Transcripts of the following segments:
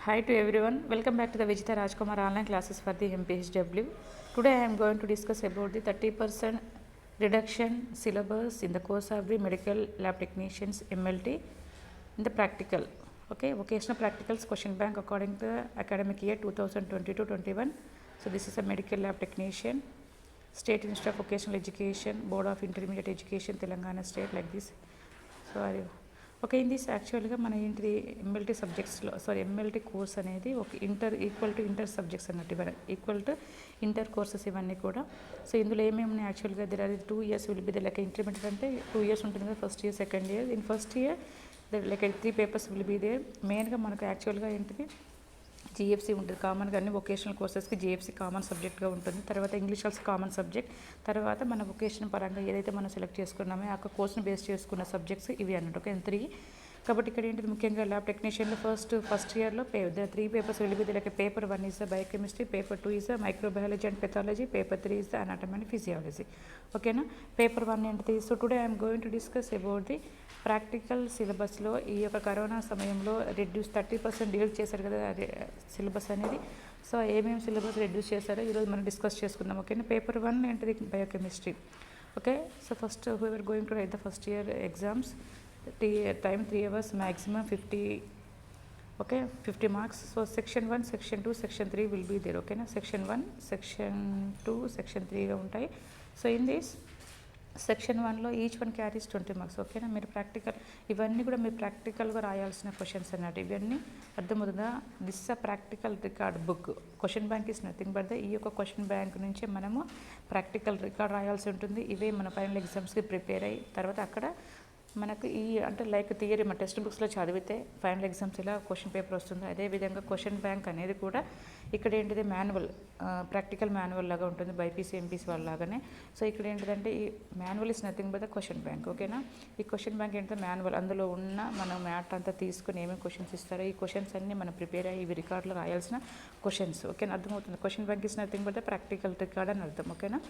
Hi to everyone. Welcome back to the Vijita Rajkumar online classes for the MPHW. Today I am going to discuss about the 30% reduction syllabus in the course of the medical lab technicians MLT in the practical. Okay, vocational practicals question bank according to the academic year 2020-21. So this is a medical lab technician, State Institute of Vocational Education, Board of Intermediate Education, Telangana State, like this. So okay in this యాక్చువల్గా మన ఏంటిది MLT సబ్జెక్ట్స్లో MLT course అనేది ఒక equal to inter subjects అన్నట్టు ఇవన్నీ equal to inter courses ఇవన్నీ కూడా. So ఇందులో ఏమేమి ఉన్నాయి యాక్చువల్గా there are 2 years will be the like intermediate అంటే 2 years ఉంటుంది కదా, first year second year. In first year like 3 papers will be there. మెయిన్గా మనకు యాక్చువల్గా ఏంటిది జిఎఫ్సి ఉంటుంది కామన్గా, అన్ని వొకేషనల్ కోర్సెస్కి జిఎఫ్సి కామన్ సబ్జెక్ట్గా ఉంటుంది. తర్వాత ఇంగ్లీష్ ఆల్సో కామన్ సబ్జెక్ట్. తర్వాత మన వొకేషన్ పరంగా ఏదైతే మనం సెలెక్ట్ చేసుకున్నామో ఆ కోర్స్ని బేస్ చేసుకున్న సబ్జెక్ట్స్ ఇవి అన్నట్టు. ఓకే 3. కాబట్టి ఇక్కడ ఏంటిది ముఖ్యంగా ల్యాబ్ టెక్నీషియన్లో ఫస్ట్ ఇయర్లో 3 papers will be like paper 1 is the biochemistry, paper 2 is the microbiology and pathology, paper 3 is the anatomy and physiology. ఓకేనా, పేపర్ 1 ఏంటిది. So today I'm going to discuss about the practical సిలబస్లో ఈ యొక్క corona సమయంలో 30% delete చేశారు కదా syllabus అనేది. So ఏమేమి సిలబస్ రెడ్యూస్ చేశారో ఈరోజు మనం డిస్కస్ చేసుకుందాం. ఓకేనా, పేపర్ 1 ఏంటిది biochemistry. Okay, so first who are going to write the first year exams. Time 3 hours, maximum 50 marks. So section 1, section 2, section 3 will be there. ఓకేనా, సెక్షన్ 1, సెక్షన్ 2, సెక్షన్ 3గా ఉంటాయి. So in this section 1లో each one carries 20 marks. ఓకేనా, మీరు practical ఇవన్నీ కూడా మీరు ప్రాక్టికల్గా రాయాల్సిన క్వశ్చన్స్ అన్నట్టు. ఇవన్నీ అర్థమవుతుందా? This is a practical record book. Question bank is nothing but the ఈ యొక్క క్వశ్చన్ బ్యాంక్ నుంచి మనము ప్రాక్టికల్ రికార్డ్ రాయాల్సి ఉంటుంది. ఇవే మన ఫైనల్ ఎగ్జామ్స్కి ప్రిపేర్ అయ్యి తర్వాత అక్కడ మనకు ఈ అంటే లైక్ థియరీ మన టెక్స్ట్ బుక్స్లో చదివితే ఫైనల్ ఎగ్జామ్స్ ఇలా క్వశ్చన్ పేపర్ వస్తుంది. అదేవిధంగా క్వశ్చన్ బ్యాంక్ అనేది కూడా ఇక్కడ ఏంటిది మాన్యువల్, ప్రాక్టికల్ మాన్యువల్ లాగా ఉంటుంది బైపీసీ ఎంపీసీ వాళ్ళలాగానే. సో ఇక్కడ ఏంటిదంటే ఈ manual is nothing but the question bank. ఓకేనా, ఈ క్వశ్చన్ బ్యాంక్ ఏంటంటే మాన్యువల్, అందులో ఉన్న మనం మ్యాటర్ అంతా తీసుకుని ఏమేమి క్వశ్చన్స్ ఇస్తారో ఈ క్వశ్చన్స్ అన్నీ మనం ప్రిపేర్ అయ్యి ఇవి రికార్డులో రాయాల్సిన క్వశ్చన్స్. ఓకేనా, అర్థమవుతుంది. Question bank is nothing but the practical record అని అర్థం. ఓకేనా,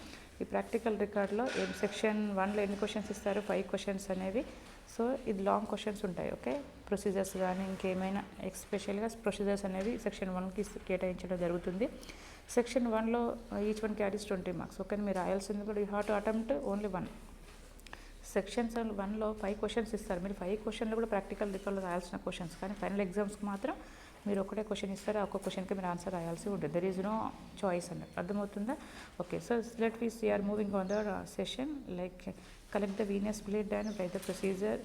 ఈ ప్రాక్టికల్ రికార్డులో సెక్షన్ 1లో ఎన్ని క్వశ్చన్స్ ఇస్తారు? 5 questions అనేవి. సో ఇది లాంగ్ క్వశ్చన్స్ ఉంటాయి. ఓకే, ప్రొసీజర్స్ కానీ ఇంకేమైనా ఎస్పెషల్గా ప్రొసీజర్స్ అనేవి సెక్షన్ 1కి కేటాయించడం జరుగుతుంది. సెక్షన్ 1లో each one carries 20 marks. Okay, మీరు రాయాల్సింది కూడా you have to attempt only 1. సెక్షన్స్ 1లో 5 questions ఇస్తారు. మీరు 5 questionలు కూడా ప్రాక్టికల్ రికార్డులో రాయాల్సిన క్వశ్చన్స్, కానీ ఫైనల్ ఎగ్జామ్స్కి మాత్రం మీరు ఒకటే క్వశ్చన్ ఇస్తారు, ఆ ఒక్క క్వశ్చన్కి మీరు ఆన్సర్ రాయాల్సి ఉంటుంది. దెర్ ఈజ్ నో చాయిస్ అన్నట్టు. అర్థమవుతుందా? Okay, so let we see are moving on the session. Like collect the venous blood and write the procedure.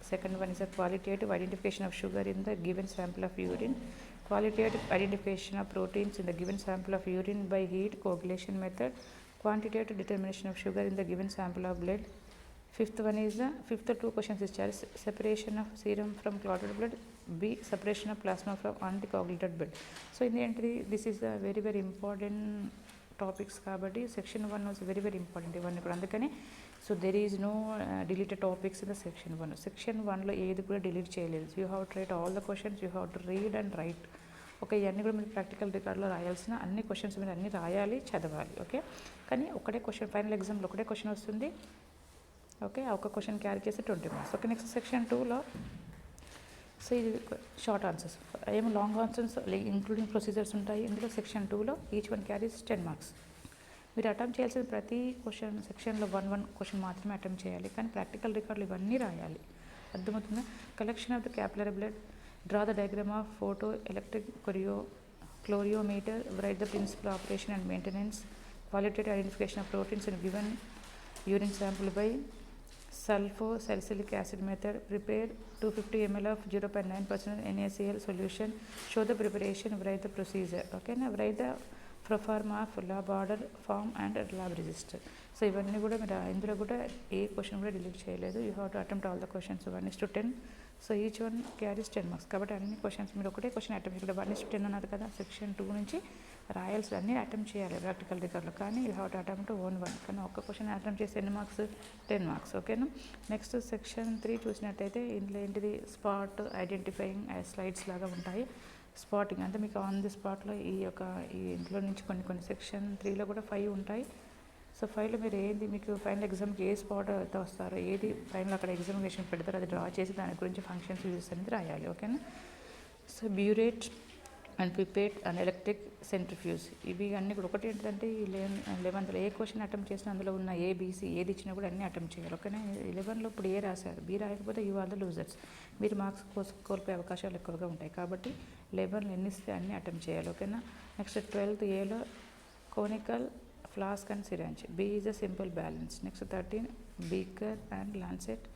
Second one is a qualitative identification of sugar in the given sample of urine, qualitative identification of proteins in the given sample of urine by heat coagulation method, quantitative determination of sugar in the given sample of blood. Fifth one is the 2 questions is separation of serum from clotted blood, B separation of plasma from anticoagulated blood. So in the entry this is a very important topics కాబట్టి section 1 was very important ఇవన్నీ కూడా. అందుకని so there is no deleted topics in the section 1. Section 1లో ఏది కూడా delete చేయలేదు. You have to write all the questions, you have to read and write. Okay, ఇవన్నీ కూడా మీరు ప్రాక్టికల్ రికార్డులో రాయాల్సిన అన్ని క్వశ్చన్స్ మీరు అన్నీ రాయాలి, చదవాలి. ఓకే, కానీ ఒకటే క్వశ్చన్ ఫైనల్ ఎగ్జామ్లో ఒకటే క్వశ్చన్ వస్తుంది. ఓకే, ఆ ఒక క్వశ్చన్ క్యారీ చేసి 20 marks. ఓకే, నెక్స్ట్ సెక్షన్ 2లో సో ఇది షార్ట్ ఆన్సర్స్, ఏమో లాంగ్ ఆన్సర్స్ ఇంక్లూడింగ్ ప్రొసీజర్స్ ఉంటాయి. ఇందులో సెక్షన్ 2లో ఈచ్ వన్ క్యారీస్ 10 marks. మీరు అటెంప్ట్ చేయాల్సిన ప్రతి క్వశ్చన్ సెక్షన్లో 1 క్వశ్చన్ మాత్రమే అటెంప్ట్ చేయాలి, కానీ ప్రాక్టికల్ రికార్డులు ఇవన్నీ రాయాలి. అర్థమవుతుందా? Collection of the capillary blood, draw the diagram of photo electric colorimeter, write the principle operation and maintenance, qualitative identification of proteins in given urine sample by sulfosalicylic acid method, prepare 250 ml of 0.9% NaCl solution, show the preparation, write the procedure. Okay na, write the proforma of lab order form and lab register. So ఇవన్నీ కూడా మీరు ఇందులో కూడా ఏ question కూడా delete చేయలేదు. You have to attempt all the questions 1:10. So each one carries 10 marks. కాబట్టి అన్ని questions మీరు ఒకటే క్వశ్చన్ అటెంప్ట్, ఇక్కడ 1:10 అన్నారు కదా, సెక్షన్ 2 నుంచి రాయాల్సి అన్నీ అటెంప్ట్ చేయాలి ప్రాక్టికల్ రికార్డులో, కానీ you have to attempt own 1. కానీ ఒక్క క్వశ్చన్ అటెంప్ట్ చేసి ఎన్ని మార్క్స్? 10 marks. ఓకేనా, నెక్స్ట్ సెక్షన్ 3 చూసినట్టయితే ఇందులో ఏంటిది స్పాట్ ఐడెంటిఫైయింగ్ స్లైడ్స్ లాగా ఉంటాయి. స్పాటింగ్ అంటే మీకు ఆన్ ది స్పాట్లో ఈ ఇంట్లో నుంచి కొన్ని సెక్షన్ 3లో కూడా 5 ఉంటాయి. సో 5లో మీరు ఏది మీకు ఫైనల్ ఎగ్జామ్కి ఏ స్పాట్ అయితే వస్తారో, ఏది ఫైనల్ అక్కడ ఎగ్జామినేషన్ పెడతారో అది డ్రా చేసి దాని గురించి ఫంక్షన్స్ యూజెస్ అనేది రాయాలి. ఓకేనా, so burette and pipette and electric centrifuge. ఇవి అన్నీ కూడా ఒకటి ఏంటంటే ఈ 11లో ఏ క్వశ్చన్ అటెంప్ట్ చేసినా అందులో ఉన్న ఏబీసీ ఏది ఇచ్చినా కూడా అన్నీ అటెంప్ట్ చేయాలి. ఓకేనా. 11లో ఇప్పుడు ఏ రాశారు, బి రాయకపోతే యూ ఆర్ ద లూజర్స్. మీరు మార్క్స్ కోల్పోయే అవకాశాలు ఎక్కువగా ఉంటాయి కాబట్టి 11లో ఎన్ని ఇస్తే అన్నీ అటెంప్ట్ చేయాలి. ఓకేనా. నెక్స్ట్ 12th ఏలో conical flask and syringe. B is a simple balance. Next 13 beaker and lancet.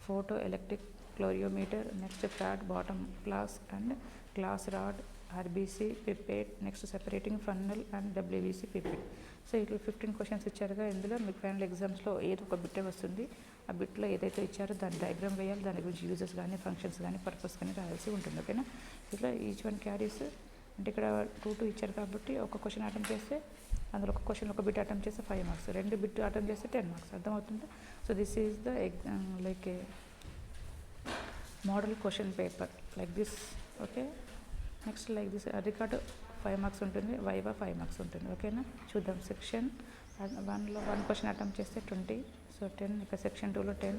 Photo electric colorimeter. Next flat bottom flask and glass rod. RBC pipette. Next separating funnel and WBC pipette. So ఇట్లా 15 questions ఇచ్చారుగా. ఇందులో మీకు final ఎగ్జామ్స్లో ఏదో ఒక బిట్టే వస్తుంది. ఆ బిట్లో ఏదైతే ఇచ్చారో దాని డయాగ్రామ్ వేయాలి, దాని గురించి యూజెస్ కానీ ఫంక్షన్స్ కానీ పర్పస్ కానీ రాయాల్సి ఉంటుంది. ఓకేనా. ఇట్లా ఈచ్ వన్ క్యారీస్ అంటే ఇక్కడ 2 ఇచ్చారు కాబట్టి ఒక క్వశ్చన్ అటెంప్ట్ చేస్తే అందులో ఒక క్వశ్చన్ ఒక బిట్ అటెంప్ట్ చేస్తే 5 మార్క్స్, 2 బిట్ అటెంప్ట్ చేస్తే 10 మార్క్స్. అర్థమవుతుందా. So this is the like A model question paper like this. Okay. Next like this record 5 marks ఉంటుంది, వైవా 5 మార్క్స్ ఉంటుంది. ఓకేనా. చూద్దాం. సెక్షన్ 1లో 1 క్వశ్చన్ అటెంప్ట్ చేస్తే 20, సో 10. ఇక సెక్షన్ 2లో 10,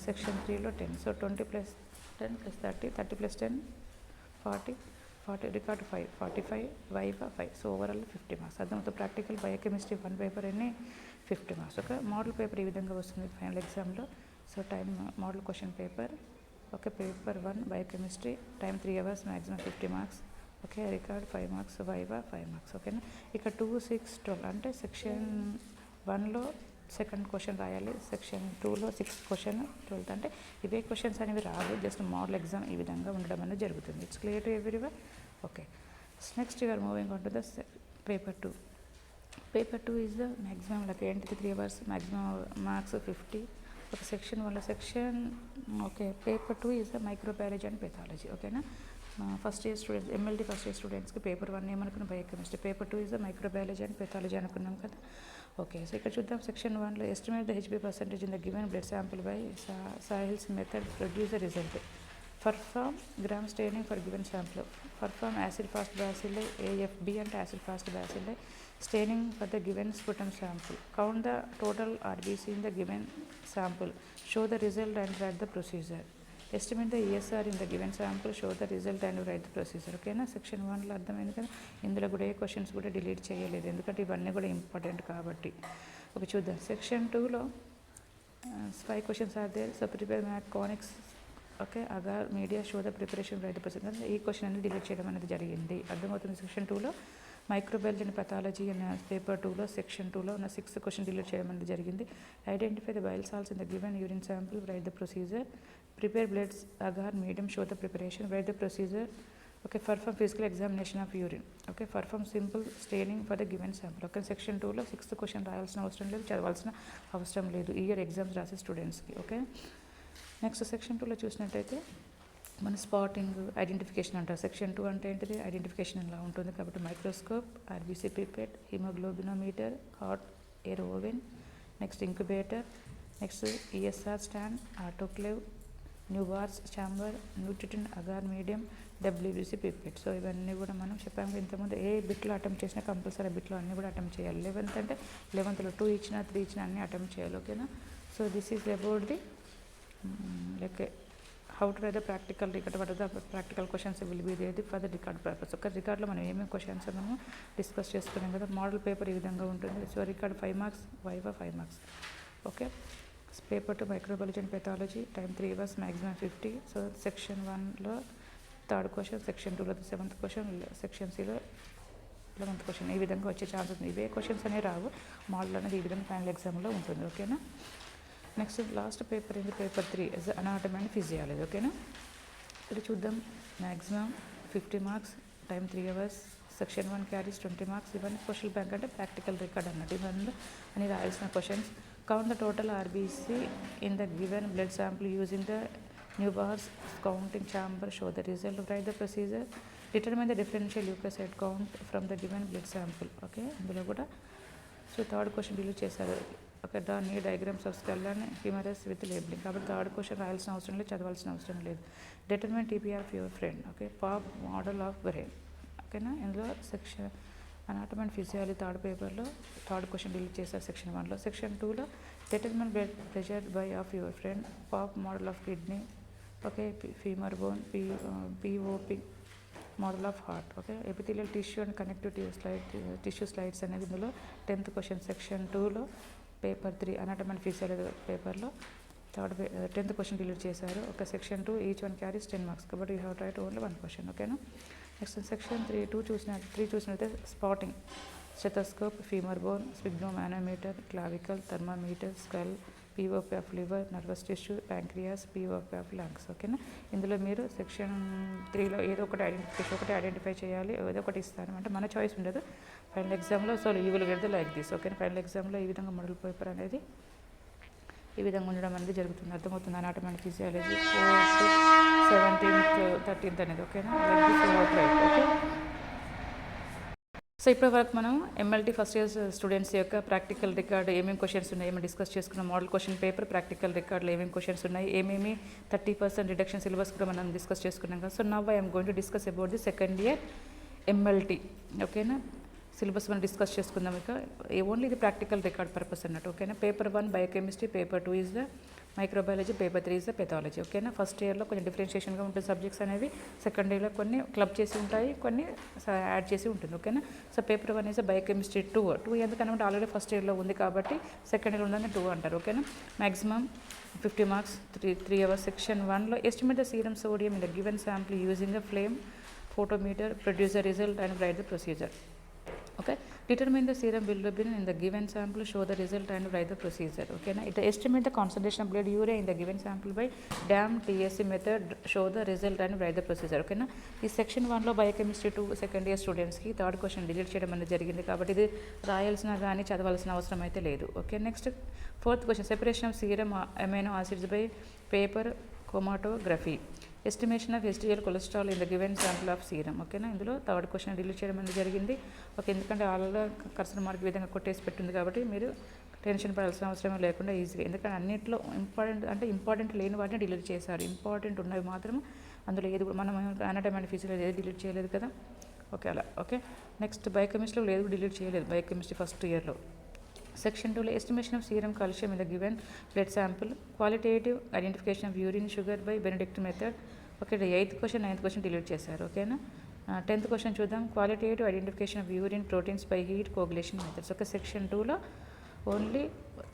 సెక్షన్ 3లో 10. So 20 + 10 + 30, 30 + 10 40, record 5, 45, viva 5. So overall 50 marks. అర్థమవుతుంది. Practical biochemistry 1 paper అని 50 మార్క్స్. ఓకే. మోడల్ పేపర్ ఈ విధంగా వస్తుంది ఫైనల్ ఎగ్జామ్లో. So time model question paper. Okay. Paper 1 biochemistry, time 3 hours, maximum 50 marks. Okay. Record 5 marks, viva 5 marks. ఓకేనా. ఇక 2, 6, 12 అంటే section 1లో second question రాయాలి, సెక్షన్ 2లో 6th క్వశ్చన్, 12th అంటే ఇవే క్వశ్చన్స్ అనేవి రావు, జస్ట్ మోడల్ ఎగ్జామ్ ఈ విధంగా ఉండడం అనేది జరుగుతుంది. It's clear to everyone. Okay. Next you're moving on to the paper 2. Paper 2 is the maximum like ఏంటిది 3 hours, మ్యాక్సిమం మార్క్స్ 50. ఒక సెక్షన్ 1లో section. Okay. Paper 2 is the microbiology and pathology. ఓకేనా. First year students, MLT first year స్టూడెంట్స్కి paper 1 ఏమనుకున్నాం, biochemistry. Paper 2 is the microbiology and pathology అనుకున్నాం కదా. Okay. So ఇక్కడ చూద్దాం. సెక్షన్ 1లో estimate the HB percentage in the given blood sample by Sahli's method, produce the result. Perform gram staining for given sample. Perform acid fast bacilli, AFB అంటే acid fast bacilli, staining for the given sputum sample. Count the total RBC in the given sample. Show the result and write the procedure. Estimate the ESR in the given sample. Show the result and write the procedure. ఓకేనా. Section 1లో అర్థమైంది కదా. ఇందులో కూడా ఏ questions కూడా delete చేయలేదు, ఎందుకంటే ఇవన్నీ కూడా ఇంపార్టెంట్ కాబట్టి. ఓకే. చూద్దాం. సెక్షన్ 2లో 5 questions are there. So prepare MacConkey's. Okay. Agar media, show the preparation, write the procedure. ఈ క్వశ్చన్ అనేది డిలీట్ చేయడం అనేది జరిగింది. అర్థమవుతుంది. సెక్షన్ 2లో మైక్రోబయాలజీ అండ్ పెథాలజీ అనే పేపర్ 2లో సెక్షన్ 2లో ఉన్న 6th క్వశ్చన్ డిలీట్ చేయడం అనేది జరిగింది. Identify the bile salts in the given urine sample, write the procedure. Prepare bloods, agar medium, show the preparation, write the procedure. Okay. Perform physical examination of urine. Okay. Perform simple staining for the given sample. Okay. Section 2లో 6th question రాయాల్సిన అవసరం లేదు, చదవాల్సిన అవసరం లేదు year exams రాసే స్టూడెంట్స్కి. Okay. Next section 2లో చూసినట్టయితే మన స్పాటింగ్, ఐడెంటిఫికేషన్ అంటారు. సెక్షన్ 2 అంటే ఏంటిది, ఐడెంటిఫికేషన్ ఇలా ఉంటుంది కాబట్టి microscope, RBC pipette, haemoglobinometer, hot air oven, next incubator, next ESR stand, autoclave, Neubauer's chamber, nutrient, agar medium, WBC pipette. So ఇవన్నీ కూడా మనం చెప్పాము ఇంతకుముందు. ఏ బిట్లో అటెంప్ట్ చేసినా కంపల్సరీ బిట్లో అన్నీ కూడా అటెంప్ట్ చేయాలి. 11th అంటే 11thలో 2 ఇచ్చినా 3 ఇచ్చినా అన్నీ అటెంప్ట్ చేయాలి. ఓకేనా. So this is about the like how to write the practical record. What are the practical questions will be there for the record purpose. ఒక రికార్డ్లో మనం ఏమేమి క్వశ్చన్స్ మనము డిస్కస్ చేసుకున్నాం కదా. మోడల్ పేపర్ ఈ విధంగా ఉంటుంది. So record 5 marks, viva 5 marks. Okay. Paper 2 microbiology and pathology, time 3 hours, maximum 50. So section 1లో 3rd క్వశ్చన్, సెక్షన్ 2లో 7th question, section 3లో 11th question. ఈ విధంగా వచ్చే ఛాన్స్ ఉంది. ఇవే క్వశ్చన్స్ అనేవి రావు, మోడల్ అనేది ఈ విధంగా ఫైనల్ ఎగ్జామ్లో ఉంటుంది. ఓకేనా. నెక్స్ట్ లాస్ట్ పేపర్ ఏంటి, paper 3 is anatomy and physiology. ఓకేనా. ఇక్కడ చూద్దాం. Maximum 50 marks, time 3 hours, section 1 carries 20 marks. ఇవన్నీ క్వశ్చన్ బ్యాంక్ అంటే ప్రాక్టికల్ రికార్డ్ అన్నట్టు. ఇవన్నీ అని రాయాల్సిన questions. Count the total RBC in the given blood sample using the Neubauer's counting chamber, show the result, write the procedure. Determine the differential leucocyte count from the given blood sample. Okay. ఇందులో కూడా so 3rd question delete చేశారు. Okay. Draw neat diagrams of skull and humerus with labelling. కాబట్టి 3rd question రాయాల్సిన అవసరం లేదు, చదవాల్సిన అవసరం లేదు. Determine TPR of your friend. Okay. Pop model of brain. ఓకేనా. ఇందులో section anatomy and physiology 3rd పేపర్లో 3rd క్వశ్చన్ డిలీట్ చేశారు సెక్షన్ 1లో. సెక్షన్ 2లో determine blood pressure by of your friend, pop model of kidney. Okay. Femur bone, POP model of heart. Okay, epithelial tissue and connective tissue slides అనేది ఇందులో 10th question section 2లో paper 3 anatomy and physiology పేపర్లో 10th question delete చేశారు. ఒక section 2 each one carries 10 marks కాబట్టి you have to write only 1 question. ఓకేనా. Next section 3 చూసినట్లయితే spotting, stethoscope, femur bone, sphygmomanometer, clavicle, thermometer, skull, POP of liver, nervous tissue, pancreas, POP of lungs. ఓకేనా. ఇందులో మీరు section 3లో ఏదో ఒకటి identify చేయాలి, ఏదో ఒకటి ఇస్తాను అంటే మన చాయిస్ ఉండదు ఫైనల్ ఎగ్జామ్లో. So you will get the like this. Okay, final ఎగ్జామ్లో ఈ విధంగా మోడల్ పేపర్ అనేది ఈ విధంగా ఉండడం అనేది జరుగుతుంది. అర్థమవుతుంది. Anatomy and physiology 4th, 17th, 13th అనేది. ఓకేనా. Like this you have to right. Okay. So ఇప్పటి వరకు మనం ఎంఎల్టీ ఫస్ట్ ఇయర్ స్టూడెంట్స్ యొక్క ప్రాక్టికల్ రికార్డ్ ఏమేమి క్వశ్చన్స్ ఉన్నాయి ఏమేమి డిస్కస్ చేసుకున్నాం. మోడల్ క్వశ్చన్ పేపర్, ప్రాక్టికల్ రికార్డులో ఏమేమి క్వశ్చన్స్ ఉన్నాయి, ఏమేమి 30% రిడక్షన్ సిలబస్ కూడా మనం డిస్కస్ చేసుకున్నాం కదా. So now I'm going to discuss about the second year MLT. ఓకేనా. సిలబస్ మనం డిస్కస్ చేసుకుందాం. ఇక ఓన్లీ ఇది ప్రాక్టికల్ రికార్డ్ పర్పస్ అన్నట్టు. ఓకేనా. Paper 1 biochemistry, paper 2 is the microbiology, paper 3 is the pathology. ఓకేనా. ఫస్ట్ ఇయర్లో కొంచెం డిఫరెన్షియేషన్గా ఉంటుంది సబ్జెక్ట్స్ అనేవి, సెకండ్ ఇయర్లో కొన్ని క్లబ్ చేసి ఉంటాయి, కొన్ని యాడ్ చేసి ఉంటుంది. ఓకేనా. సో పేపర్ 1 ఈజ్ బయోకెమిస్ట్రీ 2 ఎందుకంటే ఆల్రెడీ ఫస్ట్ ఇయర్లో ఉంది కాబట్టి సెకండ్ ఇయర్ ఉందని 2 అంటారు. ఓకేనా. Maximum 50 marks, 3 hours. సెక్షన్ 1లో estimate the serum sodium in the given sample using the flame photometer, produce the result and write the procedure. Okay, determine the serum bilirubin in the given sample, show the result and write the procedure. Okay, now it estimate the concentration of blood urea in the given sample by DAM TSC method, show the result and write the procedure. Okay, now this section 1 లో biochemistry 2 second year స్టూడెంట్స్కి third question delete చేయడం అనేది జరిగింది కాబట్టి ఇది రాయాల్సిన కానీ చదవాల్సిన అవసరం అయితే లేదు. Okay, next fourth question, separation of serum amino acids by paper chromatography, estimation of SDL cholesterol in the given sample of serum. ఓకేనా, ఇందులో థర్డ్ క్వశ్చన్ డిలీట్ చేయడం అనేది జరిగింది. ఓకే, ఎందుకంటే ఆల్రెడీ కర్సర్ మార్క్ విధంగా కొట్టేసి పెట్టింది కాబట్టి మీరు టెన్షన్ పడాల్సిన అవసరం లేకుండా ఈజీగా, ఎందుకంటే అన్నింటిలో ఇంపార్టెంట్ లేని వాటిని డిలీట్ చేశారు, ఇంపార్టెంట్ ఉన్నవి మాత్రం అందులో ఏది కూడా మనం అనాటమీ అండ్ ఫిజియాలజీ ఏది డిలీట్ చేయలేదు కదా. ఓకే, అలా. ఓకే, నెక్స్ట్ బయోకెమిస్ట్రీలో లేదు డిలీట్ చేయలేదు, బయోకెమిస్ట్రీ ఫస్ట్ ఇయర్లో. సెక్షన్ 2లో estimation of serum calcium in the given blood sample, qualitative identification of urine sugar by Benedict method. Okay, 8th question 9th question delete చేశారు. ఓకేనా, 10th question చూద్దాం, qualitative identification of urine proteins by heat coagulation methods. Okay, section 2లో only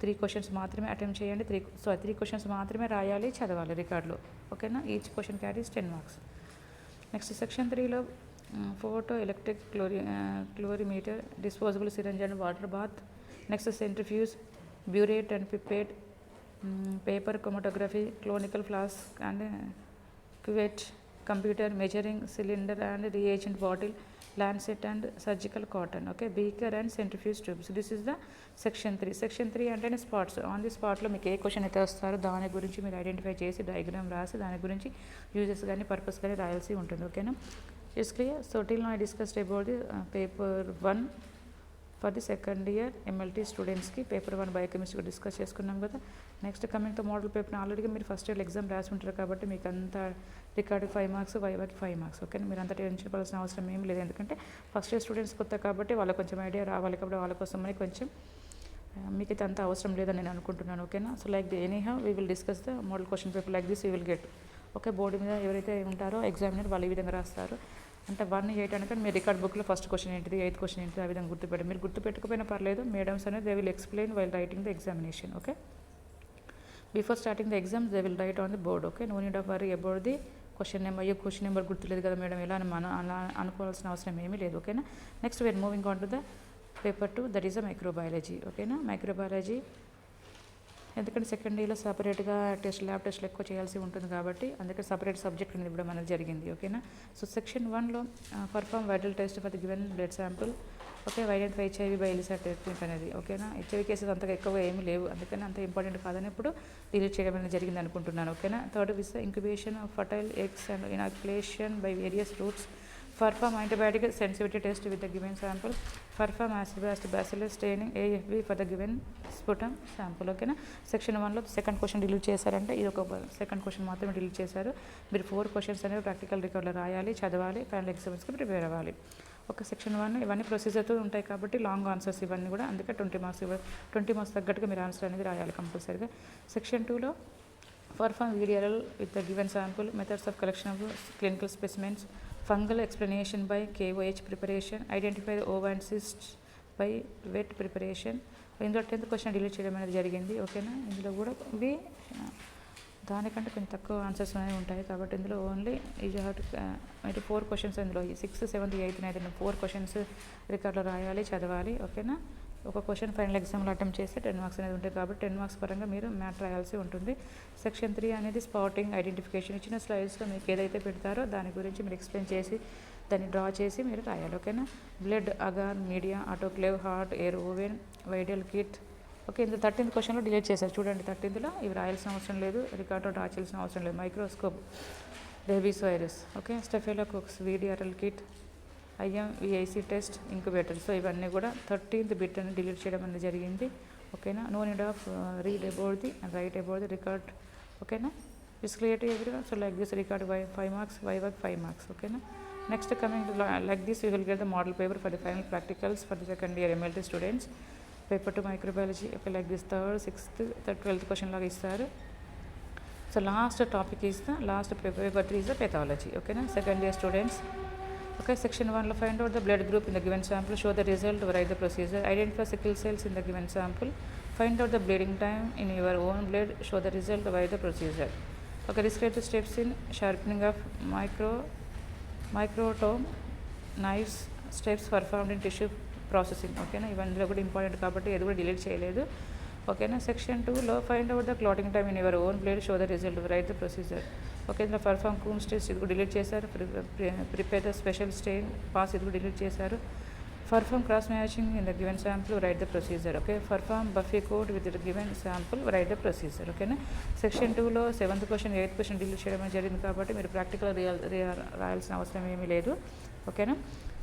3 questions మాత్రమే attempt చేయండి, 3 questions మాత్రమే రాయాలి, చదవాలి రికార్డులో. ఓకేనా, each question carries 10 marks. Next section 3లో photo electric colorimeter, disposable syringe and water bath. Next centrifuge, burette and pipette, paper chromatography, conical flask and cuvette, computer measuring cylinder and reagent bottle, lancet and surgical cotton. Okay, beaker and centrifuge tubes. This is the section 3. section 3 అంటే spots, on the స్పాట్లో మీకు ఏ question అయితే వస్తారో దాని గురించి మీరు identify చేసి diagram రాసి దాని గురించి యూజెస్ కానీ పర్పస్ కానీ రాయాల్సి ఉంటుంది. ఓకేనా, it's clear. So till now I discussed about the paper 1 for the second year MLT స్టూడెంట్స్కి. పేపర్ 1 బయోకెమిస్ట్రీ డిస్కస్ చేసుకున్నాం కదా. Next coming to model paper, already మీరు ఫస్ట్ ఇయర్ ఎగ్జామ్ రాసి ఉంటారు కాబట్టి మీకు అంత రికార్డుకి 5 మార్క్స్, వైవాకి 5 మార్క్స్. ఓకే, మీరు అంత టెన్షన్ పడాల్సిన అవసరం ఏం లేదు, ఎందుకంటే ఫస్ట్ ఇయర్ స్టూడెంట్స్ కొత్త కాబట్టి వాళ్ళకి కొంచెం ఐడియా రావాలి కాబట్టి వాళ్ళ కోసమని కొంచెం మీకు అయితే అంత అవసరం లేదని నేను అనుకుంటున్నాను. ఓకేనా, so like the any how we will discuss the model question paper like this you will get. Okay, board మీద ఎవరైతే ఉంటారో ఎగ్జామినర్ వాళ్ళు ఈ విధంగా రాస్తారు. అంటే 1-8 అనగా మీ రికార్డ్ బుక్లో ఫస్ట్ క్వశ్చన్ ఏంటిది, 8th క్వశ్చన్ ఏంటిది ఆ విధంగా గుర్తుపెట్టి, మీరు గుర్తుపెట్టుకపోయినా పర్లేదు, మేడమ్స్ అనేది they will explain while writing the examination. Okay, before starting the exams they will write on the board. Okay, no need of worry about the question number, అయ్యో question number గుర్తులేదు కదా madam ఎలా అని మనం అలా అనుకోవాల్సిన అవసరం ఏమీ లేదు. ఓకేనా, next we're moving on to the paper 2, that is the microbiology. ఓకేనా, మైక్రోబయాలజీ ఎందుకంటే సెకండ్ ఇయర్లో సపరేట్గా ల్యాబ్ టెస్ట్లు ఎక్కువ చేయాల్సి ఉంటుంది కాబట్టి అందుకే సపరేట్ సబ్జెక్ట్ అనేది ఇవ్వడం అనేది జరిగింది. ఓకేనా, సో సెక్షన్ 1లో perform viral test for the given blood sample. Okay, identify HIV by ELISA technique అనేది. ఓకేనా, హెచ్ఐవి కేసెస్ అంతగా ఎక్కువగా ఏమీ లేవు, అందుకని అంత ఇంపార్టెంట్ కాదని ఇప్పుడు డిలీట్ చేయడం అనేది జరిగింది అనుకుంటున్నాను. ఓకేనా, third is incubation of fertile eggs and inoculation by various routes. Perform antibiotic sensitivity test with the given sample. Perform acid bacillus staining AFB for the given sputum sample. ఓకేనా, section 1లో second question delete చేశారంటే ఇది ఒక second question మాత్రమే delete చేశారు. మీరు 4 questions అనేవి practical రికార్డులో రాయాలి, చదవాలి, ఫైనల్ ఎగ్జామ్స్కి ప్రిపేర్ అవ్వాలి. ఒక సెక్షన్ 1 ఇవన్నీ ప్రొసీజర్తో ఉంటాయి కాబట్టి లాంగ్ ఆన్సర్స్ ఇవన్నీ కూడా, అందుకే 20 మార్క్స్ తగ్గట్టుగా మీరు ఆన్సర్ అనేది రాయాలి కంపల్సరీగా. సెక్షన్ 2లో perform VDRL with the given sample, methods of collection of clinical specimens, Fungal explanation by KOH preparation. Identify the ova and cysts by wet preparation. ఇందులో 10th క్వశ్చన్ డిలీట్ చేయడం అనేది జరిగింది. ఓకేనా, ఇందులో కూడా ఇవి దానికంటే కొంచెం తక్కువ ఆన్సర్స్ అనేవి ఉంటాయి కాబట్టి ఇందులో ఓన్లీ యూ హ్యావ్ టు అంటే 4 క్వశ్చన్స్ ఇందులో 6th 7th 8th 9th 4 questions రికార్డులో రాయాలి, చదవాలి. ఓకేనా, ఒక క్వశ్చన్ ఫైనల్ ఎగ్జామ్లో అటెంప్ట్ చేస్తే 10 మార్క్స్ అనేది ఉంటుంది కాబట్టి 10 మార్క్స్ పరంగా మీరు మ్యాథ్ రాయాల్సి ఉంటుంది. సెక్షన్ 3 అనేది స్పాటింగ్ ఐడెంటిఫికేషన్. ఇచ్చిన స్లైడ్స్లో మీకు ఏదైతే పెడతారో దాని గురించి మీరు ఎక్స్ప్లెయిన్ చేసి దాన్ని డ్రా చేసి మీరు రాయాలి. ఓకేనా, blood, agar, media, autoclave, heart, air oven, Widal kit. Okay, ఇందులో 13th క్వశ్చన్లో డిలీట్ చేశారు చూడండి. 13thలో ఇవి రాయాల్సిన అవసరం లేదు, రికార్డులో డ్రా చేయాల్సిన అవసరం లేదు. Microscope, rabies virus, okay, Staphylococcus, VDRL kit, IMVIC test, incubator. So ఇవన్నీ కూడా 13th బిట్ అని డిలీట్ చేయడం అనేది జరిగింది. ఓకేనా, no need of read about the and write about the record. ఓకేనా, it's clear to everyone. So like this record 5 marks, వైవర్క్ 5 marks. ఓకేనా, next coming like this you will get the model paper for the final practicals for the second year MLT students. Paper 2 microbiology. Okay, like this 3rd, 6th, 12th question లాగా ఇస్తారు. So last topic is the last paper 3 is the pathology. Okay na, second year students. Okay, section 1 lo find out the blood group in the given sample, show the result, write the procedure. Identify sickle cells in the given sample, find out the bleeding time in your own blood, show the result, write the procedure. Okay, describe the steps in sharpening of microtome knives, steps performed in tissue processing. ఓకేనా, ఇవన్నీ కూడా important కాబట్టి ఇది కూడా delete చేయలేదు. ఓకేనా, section 2లో find out the clotting time in your own blood, show the result, write the procedure. Okay, ఇందులో పర్ఫామ్ కూమ్స్ టెస్ట్ ఇది కూడా డిలీట్ చేశారు. Prepare the special stain PAS ఇది కూడా డిలీట్ చేశారు. Perform cross matching in the given sample, write the procedure. Okay, perform buffy coat with the given sample, write the procedure. ఓకేనా, section 2లో 7th question 8th question delete చేయడం జరిగింది కాబట్టి మీరు practical రాయాల్సిన అవసరం ఏమీ లేదు. ఓకేనా,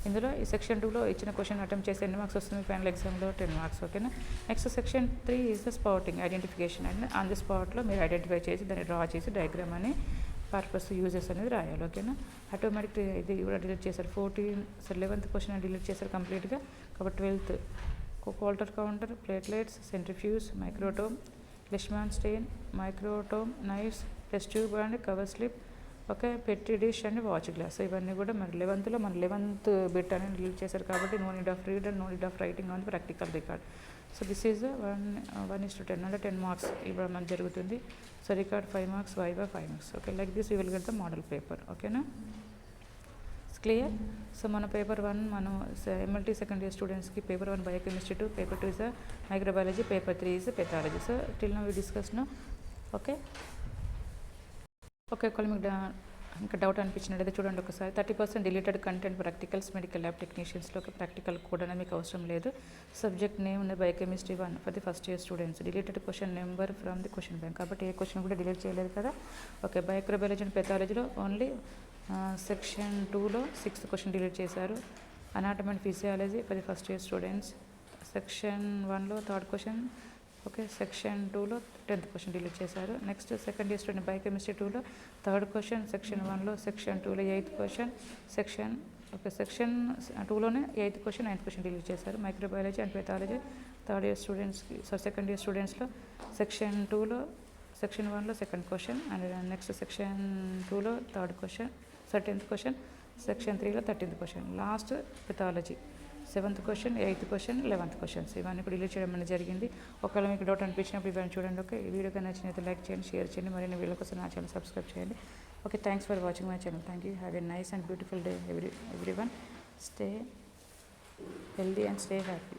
ఇందులో ఈ సెక్షన్ 2లో ఇచ్చిన క్వశ్చన్ అటెంప్ట్ చేసి ఎన్ని మార్క్స్ వస్తుంది ఫైనల్ ఎగ్జామ్లో 10 మార్క్స్. ఓకేనా, next section 3 is the spotting identification. And on the స్పాట్లో మీరు ఐడెంటిఫై చేసి దాన్ని డ్రా చేసి డయాగ్రామ్ అని పర్పస్ యూజెస్ అనేది రాయాలి. ఓకేనా, ఆటోమేటిక్ ఇది కూడా డిలీట్ చేశారు. 11th క్వశ్చన్ డిలీట్ చేశారు కంప్లీట్గా కాబట్టి 12th Coulter counter, platelets, centrifuge, microtome, Leishman stain, microtome knifes, test tube and cover slip. Okay, petri dish and watch glass. ఇవన్నీ కూడా మరి 11th బిట్ అనేది డిలీట్ చేశారు కాబట్టి no need of read and no need of writing on the practical record. So this is 1:10 అంటే 10 marks ఇవ్వడం మనకు జరుగుతుంది. So record 5 marks, viva 5 marks. Okay, like this you will get the model paper. ఓకేనా, clear. So మన paper 1 మనం MLT second year స్టూడెంట్స్కి paper 1 biochemistry 2, paper 2 is microbiology, paper 3 is pathology. So till now we discuss no. Okay, ఒకవేళ మీకు ఇంకా doubt అనిపించినట్లయితే చూడండి ఒకసారి. 30% deleted content practicals medical lab టెక్నీషియన్స్లోకి ప్రాక్టికల్ కోడ్ అనేది మీకు అవసరం లేదు. సబ్జెక్ట్ నేమ్ ఉంది biochemistry 1 for the first year students. Deleted question number from the question bank కాబట్టి ఏ క్వశ్చన్ కూడా డిలీట్ చేయలేదు కదా. ఓకే, మైక్రోబయాలజీ అండ్ పెథాలజీలో ఓన్లీ సెక్షన్ 2లో 6th క్వశ్చన్ డిలీట్ చేశారు. Anatomy and physiology for the first year students. Section 1లో 3rd question. Okay, section 2లో 10th question delete చేశారు. Next second year student biochemistry 2లో 3rd క్వశ్చన్, సెక్షన్ 1లో, section 2లో 8th question, section 2లోనే 8th question, 9th question delete చేశారు. Microbiology and pathology 3rd year స్టూడెంట్స్కి, second year స్టూడెంట్స్లో section 2లో, section 1లో 2nd question and next section 2లో 3rd question, 10th question, section 3లో 13th question. Last pathology 7th question, 8th question, 11th questions ఇవన్నీ కూడా delete చేయడం అనేది జరిగింది. ఒకవేళ మీకు డౌట్ అనిపించినప్పుడు ఇవన్నీ చూడండి. ఓకే, ఈ వీడియో కన్నా నచ్చినైతే లైక్ చేయండి, షేర్ చేయండి, మరిన్ని వీడియోల కోసం నా ఛానల్ సబ్స్క్రైబ్ చేయండి. Okay, thanks for watching my channel. Thank you. Have a nice and beautiful day everyone. Stay healthy and stay happy.